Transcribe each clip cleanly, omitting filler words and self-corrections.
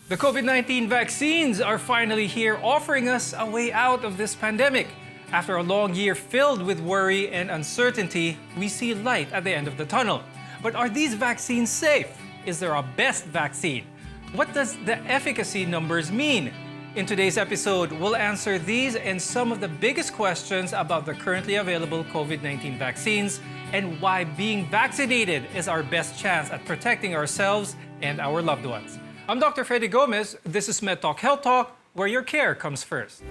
The COVID-19 vaccines are finally here, offering us a way out of this pandemic. After a long year filled with worry and uncertainty, we see light at the end of the tunnel. But are these vaccines safe? Is there a best vaccine? What does the efficacy numbers mean? In today's episode, we'll answer these and some of the biggest questions about the currently available COVID-19 vaccines and why being vaccinated is our best chance at protecting ourselves and our loved ones. I'm Dr. Freddy Gomez. This is MedTalk Health Talk, where your care comes first.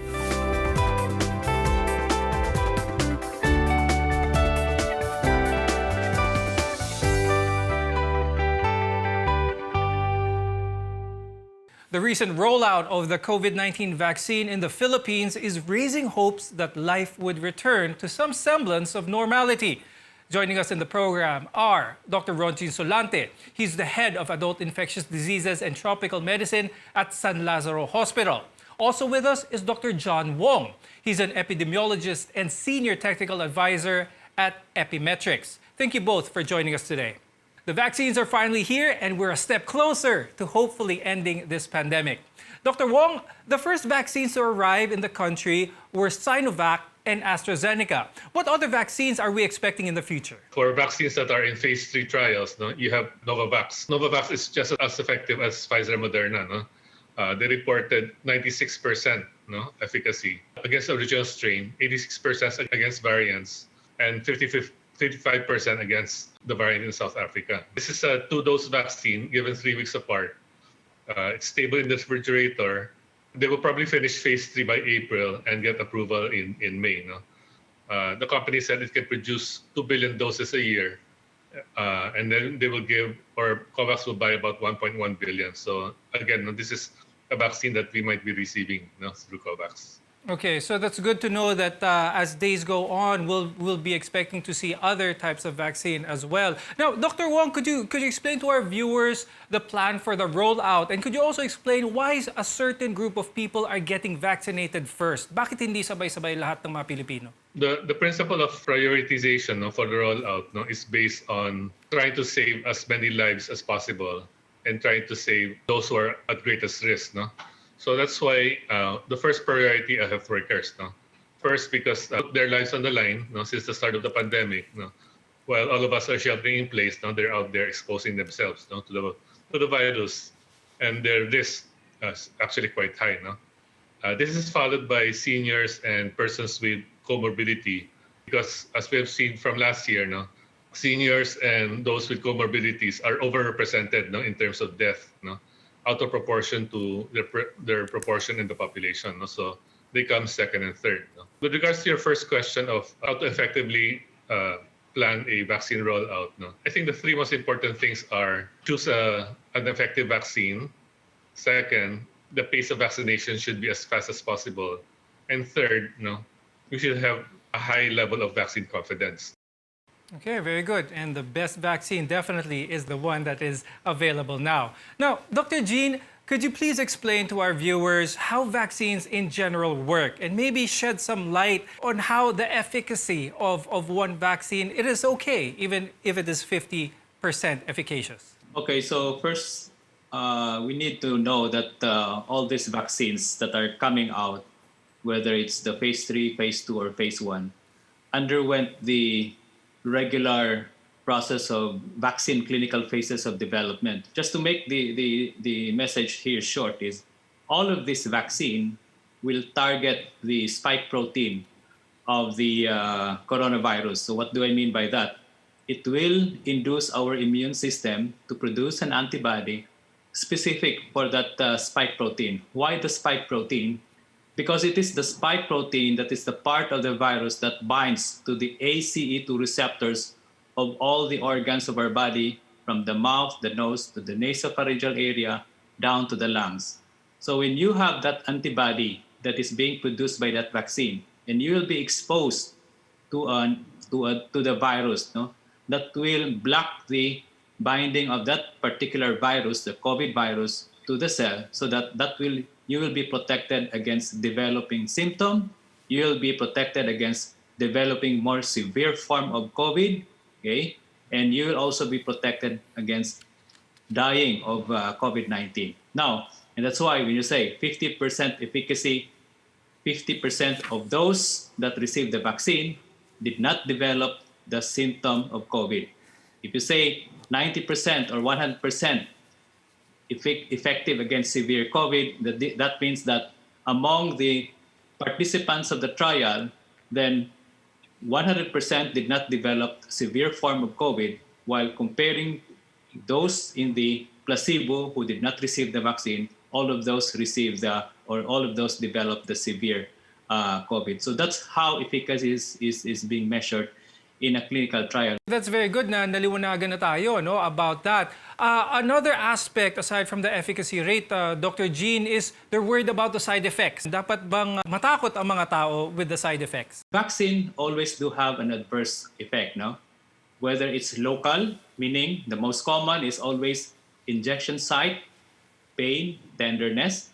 The recent rollout of the COVID-19 vaccine in the Philippines is raising hopes that life would return to some semblance of normality. Joining us in the program are Dr. Ronchin Solante. He's the head of Adult Infectious Diseases and Tropical Medicine at San Lazaro Hospital. Also with us is Dr. John Wong. He's an epidemiologist and senior technical advisor at Epimetrics. Thank you both for joining us today. The vaccines are finally here and we're a step closer to hopefully ending this pandemic. Dr. Wong, the first vaccines to arrive in the country were Sinovac and AstraZeneca. What other vaccines are we expecting in the future? For vaccines that are in phase 3 trials, you have Novavax. Novavax is just as effective as Pfizer Moderna. They reported 96% efficacy against the original strain, 86% against variants, and 55% against the variant in South Africa. This is a 2-dose vaccine given 3 weeks apart. It's stable in the refrigerator. They will probably finish phase 3 by April and get approval in May. The company said it can produce 2 billion doses a year. And then they will give, or COVAX will buy about 1.1 billion. So again, this is a vaccine that we might be receiving through COVAX. Okay, so that's good to know that as days go on, we'll be expecting to see other types of vaccine as well. Now, Dr. Wong, could you explain to our viewers the plan for the rollout? And could you also explain why a certain group of people are getting vaccinated first? Bakit hindi sabay-sabay lahat ng mga Pilipino? The principle of prioritization for the rollout is based on trying to save as many lives as possible and trying to save those who are at greatest risk. So that's why the first priority are health workers. First, because their lives on the line since the start of the pandemic. While all of us are sheltering in place, they're out there exposing themselves to the virus, and their risk is actually quite high. This is followed by seniors and persons with comorbidity, because as we have seen from last year, seniors and those with comorbidities are overrepresented in terms of death. Out of proportion to their proportion in the population. So they come second and third. With regards to your first question of how to effectively plan a vaccine rollout, I think the 3 most important things are choose an effective vaccine. Second, the pace of vaccination should be as fast as possible. And third, we should have a high level of vaccine confidence. Okay, very good. And the best vaccine definitely is the one that is available now. Now, Dr. Jean, could you please explain to our viewers how vaccines in general work and maybe shed some light on how the efficacy of one vaccine, it is okay, even if it is 50% efficacious? Okay, so first, we need to know that all these vaccines that are coming out, whether it's the phase 3, phase 2, or phase 1, underwent the regular process of vaccine clinical phases of development. Just to make the message here short is, all of this vaccine will target the spike protein of the coronavirus. So what do I mean by that? It will induce our immune system to produce an antibody specific for that spike protein. Why the spike protein? Because it is the spike protein that is the part of the virus that binds to the ACE2 receptors of all the organs of our body, from the mouth, the nose, to the nasopharyngeal area, down to the lungs. So when you have that antibody that is being produced by that vaccine, and you will be exposed to the virus, that will block the binding of that particular virus, the COVID virus, to the cell, so that you will be protected against developing symptom. You will be protected against developing more severe form of COVID, okay? And you will also be protected against dying of COVID-19. Now, And that's why when you say 50% efficacy, 50% of those that received the vaccine did not develop the symptom of COVID. If you say 90% or 100% effective against severe COVID, that means that among the participants of the trial, then 100% did not develop severe form of COVID, while comparing those in the placebo who did not receive the vaccine, all of those received all of those developed the severe COVID. So that's how efficacy is being measured in a clinical trial. That's very good na naliwanagan na tayo no, about that. Another aspect aside from the efficacy rate, Dr. Jean, is they're worried about the side effects. Dapat bang matakot ang mga tao with the side effects? Vaccine always do have an adverse effect, no? Whether it's local, meaning the most common is always injection site, pain, tenderness,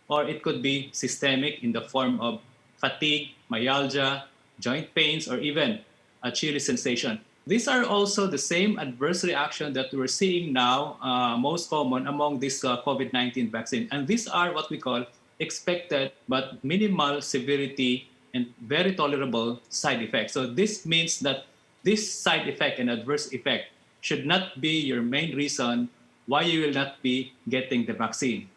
or it could be systemic in the form of fatigue, myalgia, joint pains, or even a chilly sensation. These are also the same adverse reaction that we're seeing now, most common among this COVID-19 vaccine. And these are what we call expected but minimal severity and very tolerable side effects. So this means that this side effect and adverse effect should not be your main reason why you will not be getting the vaccine.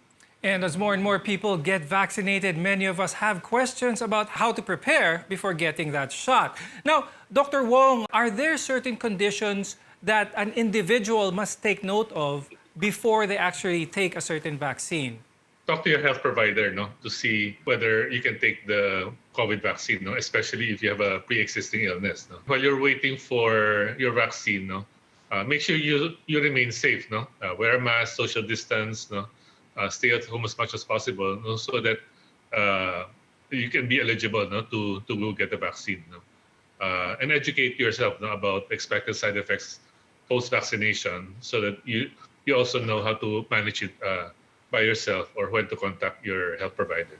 And as more and more people get vaccinated, many of us have questions about how to prepare before getting that shot. Now, Dr. Wong, are there certain conditions that an individual must take note of before they actually take a certain vaccine? Talk to your health provider, no, to see whether you can take the COVID vaccine, no, especially if you have a pre-existing illness. No. While you're waiting for your vaccine, no, make sure you remain safe, no, wear a mask, social distance, no. Stay at home as much as possible, no, so that you can be eligible, no, to go get the vaccine, no. And educate yourself, no, about expected side effects post-vaccination, so that you also know how to manage it by yourself or when to contact your health provider.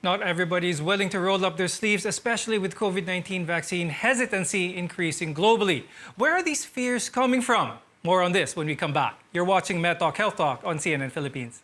Not everybody is willing to roll up their sleeves, especially with COVID-19 vaccine hesitancy increasing globally. Where are these fears coming from? More on this when we come back. You're watching MedTalk Health Talk on CNN Philippines.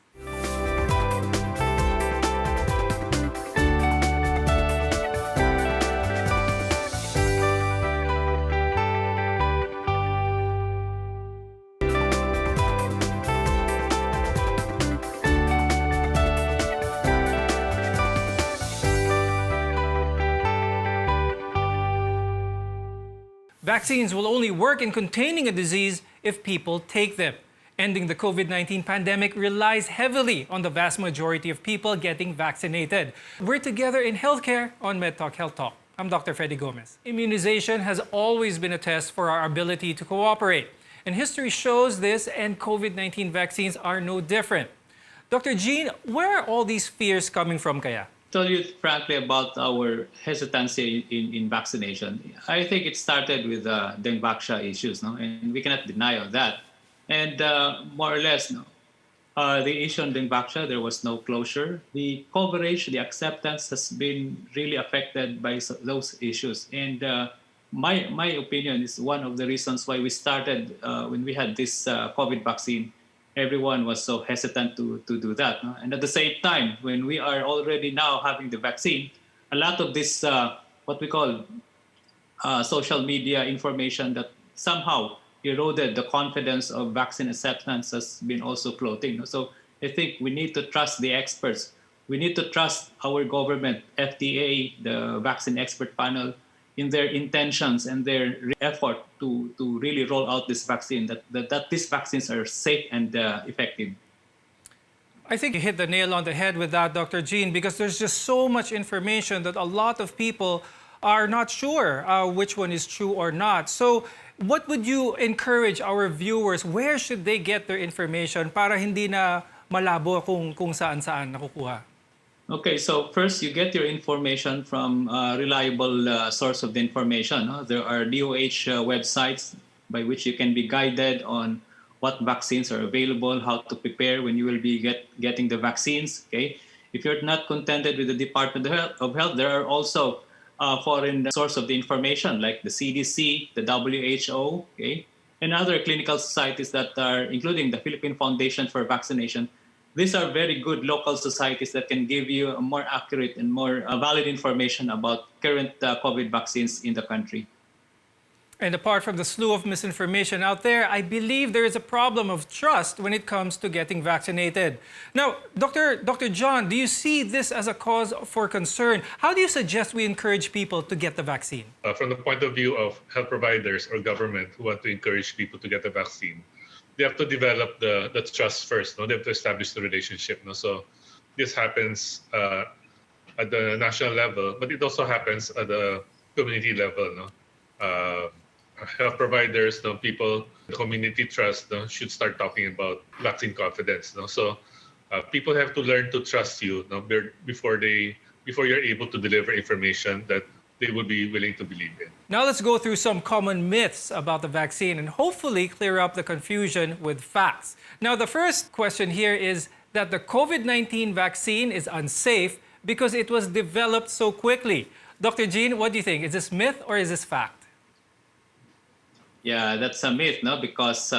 Vaccines will only work in containing a disease if people take them. Ending the COVID-19 pandemic relies heavily on the vast majority of people getting vaccinated. We're together in healthcare on MedTalk Health Talk. I'm Dr. Freddy Gomez. Immunization has always been a test for our ability to cooperate. And history shows this, and COVID-19 vaccines are no different. Dr. Jean, where are all these fears coming from kaya? Tell you frankly about our hesitancy in vaccination. I think it started with Dengvaxia issues, no? And we cannot deny of that. And more or less, no, the issue on Dengvaxia, there was no closure. The coverage, the acceptance has been really affected by those issues. And my opinion is one of the reasons why we started, when we had this COVID vaccine, everyone was so hesitant to do that. No? And at the same time, when we are already now having the vaccine, a lot of this, what we call social media information that somehow eroded the confidence of vaccine acceptance has been also floating. No? So I think we need to trust the experts. We need to trust our government, FDA, the vaccine expert panel, in their intentions and their effort to really roll out this vaccine, that these vaccines are safe and effective. I think you hit the nail on the head with that, Dr. Jean, because there's just so much information that a lot of people are not sure which one is true or not. So what would you encourage our viewers? Where should they get their information para hindi na malabo kung saan-saan nakukuha? Okay, so first you get your information from a reliable source of the information. No? There are DOH websites by which you can be guided on what vaccines are available, how to prepare when you will be getting the vaccines. Okay, if you're not contented with the Department of Health, there are also foreign source of the information like the CDC, the WHO, okay, and other clinical societies that are, including the Philippine Foundation for Vaccination, these are very good local societies that can give you a more accurate and more valid information about current COVID vaccines in the country. And apart from the slew of misinformation out there, I believe there is a problem of trust when it comes to getting vaccinated. Now, Dr. John, do you see this as a cause for concern? How do you suggest we encourage people to get the vaccine? From the point of view of health providers or government who want to encourage people to get the vaccine, they have to develop the trust first. No? They have to establish the relationship. No? So this happens at the national level, but it also happens at the community level. No? Health providers, no, people, the community trust, no, should start talking about vaccine confidence. No? So people have to learn to trust you, no, before you're able to deliver information that they would be willing to believe in. Now let's go through some common myths about the vaccine and hopefully clear up the confusion with facts. Now, the first question here is that the COVID-19 vaccine is unsafe because it was developed so quickly. Dr. Jean, what do you think? Is this myth or is this fact? Yeah, that's a myth, no? Because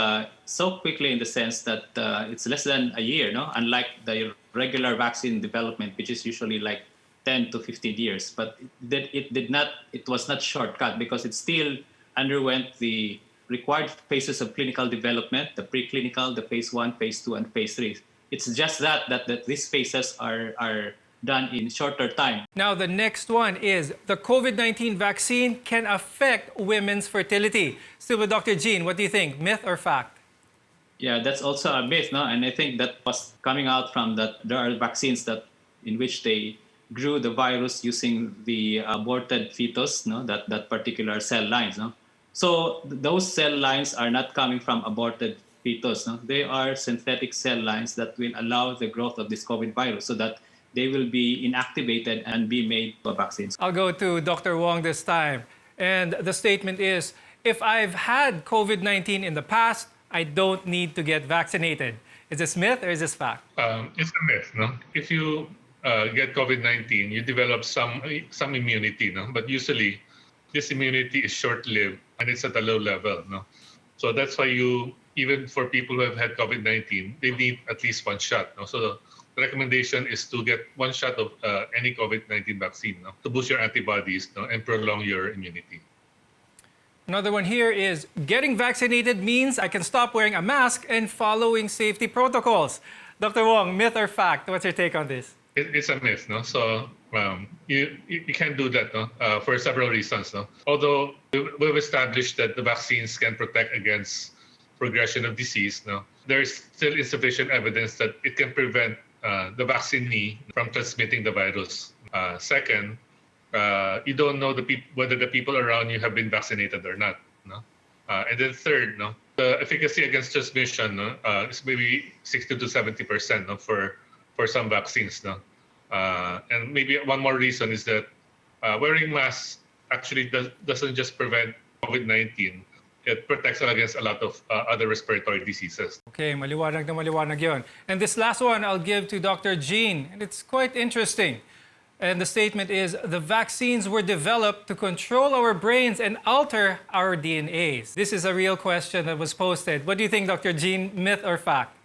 so quickly in the sense that it's less than a year, no? Unlike the regular vaccine development, which is usually like 10 to 15 years. But it was not shortcut because it still underwent the required phases of clinical development, the preclinical, the phase 1, phase 2, and phase 3. It's just that these phases are done in shorter time. Now, the next one is the COVID-19 vaccine can affect women's fertility. Still with Dr. Jean, what do you think? Myth or fact? Yeah, that's also a myth, no? And I think that was coming out from that there are vaccines that in which they grew the virus using the aborted fetus, no? That particular cell lines, no? So those cell lines are not coming from aborted fetus, no? They are synthetic cell lines that will allow the growth of this COVID virus so that they will be inactivated and be made vaccines. I'll go to Dr. Wong this time. And the statement is, if I've had COVID-19 in the past, I don't need to get vaccinated. Is this myth or is this fact? It's a myth. No? If you get COVID-19, you develop some immunity. No? But usually, this immunity is short-lived and it's at a low level. No? So that's why even for people who have had COVID-19, they need at least one shot. No? So the recommendation is to get one shot of any COVID-19 vaccine, no, to boost your antibodies, no, and prolong your immunity. Another one here is getting vaccinated means I can stop wearing a mask and following safety protocols. Dr. Wong, myth or fact? What's your take on this? It's a myth, no. So you can't do that, no, for several reasons, no. Although we've established that the vaccines can protect against progression of disease, no, there is still insufficient evidence that it can prevent the vaccinee from transmitting the virus. Second, you don't know whether the people around you have been vaccinated or not. No? And then third, no, the efficacy against transmission, no, is maybe 60 to 70%, no, for some vaccines. No? And maybe one more reason is that wearing masks actually doesn't just prevent COVID-19. It protects against a lot of other respiratory diseases. Okay, maliwanag na maliwanag yun. And this last one I'll give to Dr. Jean, and it's quite interesting. And the statement is, the vaccines were developed to control our brains and alter our DNAs. This is a real question that was posted. What do you think, Dr. Jean, myth or fact?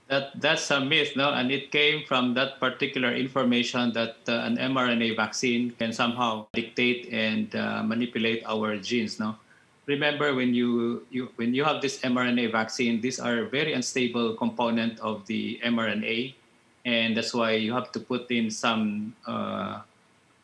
That's a myth, no? And it came from that particular information that an mRNA vaccine can somehow dictate and manipulate our genes, no? Remember, when you have this mRNA vaccine, these are very unstable component of the mRNA, and that's why you have to put in some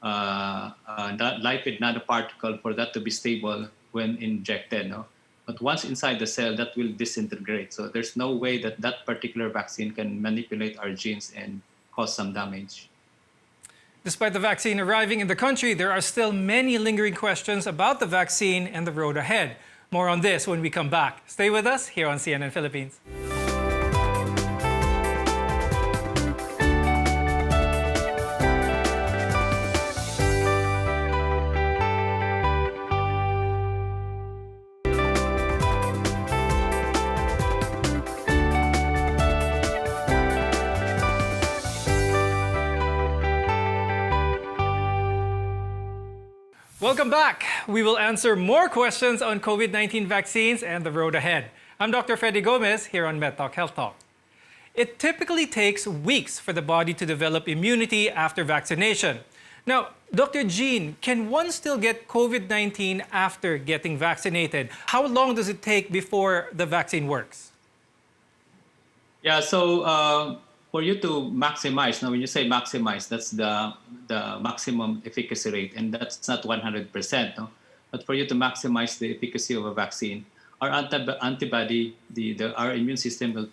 lipid nanoparticle for that to be stable when injected. No? But once inside the cell, that will disintegrate. So there's no way that particular vaccine can manipulate our genes and cause some damage. Despite the vaccine arriving in the country, there are still many lingering questions about the vaccine and the road ahead. More on this when we come back. Stay with us here on CNN Philippines. Welcome back. We will answer more questions on COVID-19 vaccines and the road ahead. I'm Dr. Freddy Gomez here on MedTalk Health Talk. It typically takes weeks for the body to develop immunity after vaccination. Now, Dr. Jean, can one still get COVID-19 after getting vaccinated? How long does it take before the vaccine works? Yeah, so for you to maximize, now when you say maximize, that's the maximum efficacy rate, and that's not 100%. No? But for you to maximize the efficacy of a vaccine, our antibody, our immune system will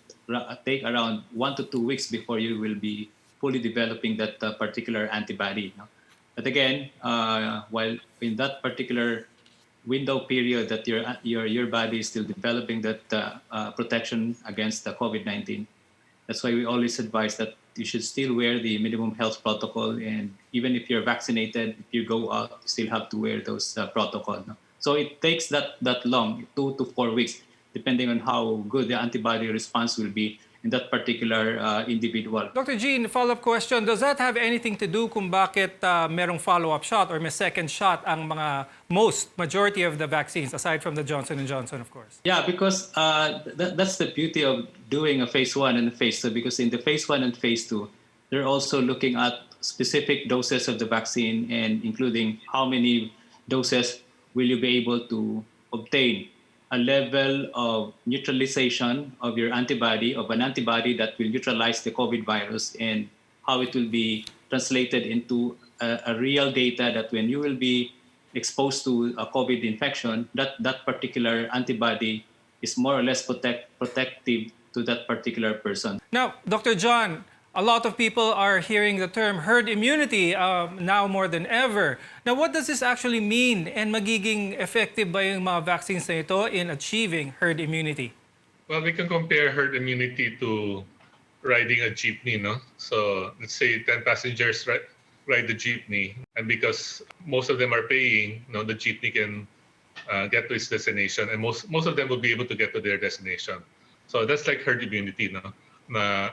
take around 1 to 2 weeks before you will be fully developing that particular antibody. No? But again, while in that particular window period that your body is still developing that protection against the COVID-19. That's why we always advise that you should still wear the minimum health protocol, and even if you're vaccinated, if you go out, you still have to wear those protocol. No? So it takes that long, 2 to 4 weeks, depending on how good the antibody response will be in that particular individual. Dr. Jean, follow-up question, does that have anything to do kung bakit merong follow-up shot or may second shot ang majority of the vaccines, aside from the Johnson & Johnson, of course? Yeah, because that's the beauty of doing a phase 1 and a phase 2, because in the phase 1 and phase 2, they're also looking at specific doses of the vaccine, and including how many doses will you be able to obtain a level of neutralization of your antibody, of an antibody that will neutralize the COVID virus, and how it will be translated into a real data that when you will be exposed to a COVID infection, that particular antibody is more or less protective to that particular person. Now, Dr. John, a lot of people are hearing the term herd immunity now more than ever. Now, what does this actually mean, and magiging effective ba yung mga vaccines na ito in achieving herd immunity? Well, we can compare herd immunity to riding a jeepney, no? So let's say 10 passengers ride the jeepney, and because most of them are paying, the jeepney can get to its destination, and most of them will be able to get to their destination. So that's like herd immunity, no?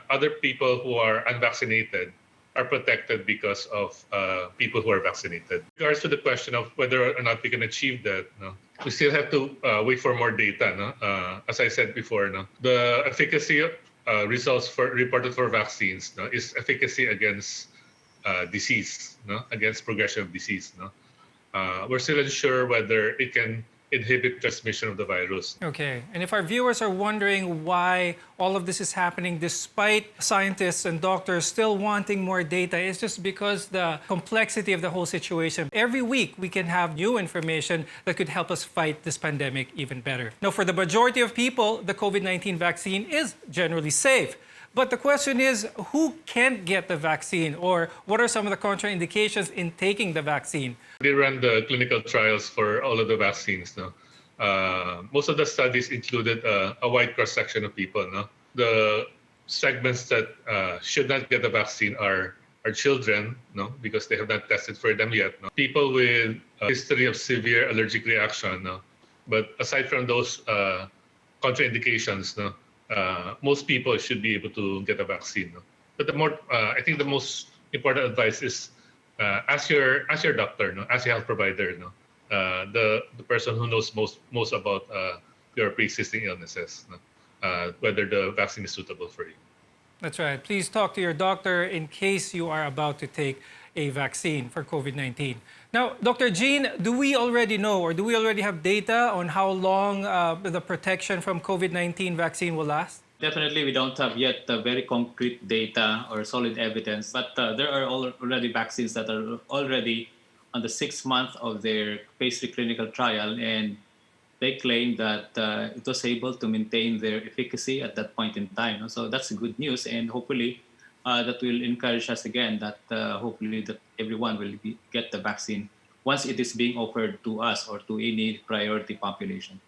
Other people who are unvaccinated are protected because of people who are vaccinated. In regards to the question of whether or not we can achieve that, we still have to wait for more data. As I said before, the efficacy results reported for vaccines is efficacy against disease, against progression of disease. We're still unsure whether it can inhibit transmission of the virus. Okay, and if our viewers are wondering why all of this is happening despite scientists and doctors still wanting more data, it's just because the complexity of the whole situation. Every week we can have new information that could help us fight this pandemic even better. Now, for the majority of people, the COVID-19 vaccine is generally safe. But the question is, who can't get the vaccine, or what are some of the contraindications in taking the vaccine? They ran the clinical trials for all of the vaccines. Most of the studies included a wide cross-section of people. The segments that should not get the vaccine are children, because they have not tested for them yet. People with a history of severe allergic reaction. But aside from those contraindications, most people should be able to get a vaccine. But I think the most important advice is ask your doctor, ask your health provider, the person who knows most about your pre-existing illnesses, whether the vaccine is suitable for you. That's right. Please talk to your doctor in case you are about to take a vaccine for COVID-19. Now, Dr. Jean, do we already know, or do we already have data on how long the protection from COVID-19 vaccine will last? Definitely, we don't have yet very concrete data or solid evidence, but there are already vaccines that are already on the 6th month of their phase 3 clinical trial, and they claim that it was able to maintain their efficacy at that point in time. So that's good news, and hopefully that will encourage us again that hopefully that everyone will get the vaccine once it is being offered to us or to any priority population.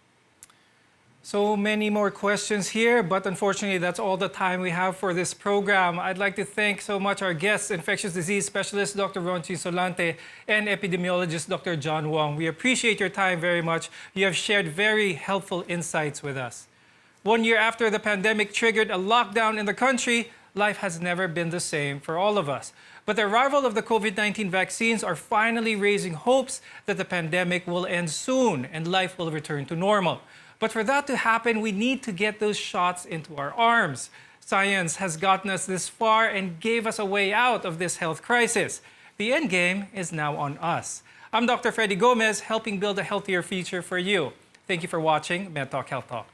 So many more questions here, but unfortunately, that's all the time we have for this program. I'd like to thank so much our guests, infectious disease specialist Dr. Ronchin Solante and epidemiologist Dr. John Wong. We appreciate your time very much. You have shared very helpful insights with us. 1 year after the pandemic triggered a lockdown in the country, life has never been the same for all of us. But the arrival of the COVID-19 vaccines are finally raising hopes that the pandemic will end soon and life will return to normal. But for that to happen, we need to get those shots into our arms. Science has gotten us this far and gave us a way out of this health crisis. The end game is now on us. I'm Dr. Freddy Gomez, helping build a healthier future for you. Thank you for watching MedTalk Health Talk.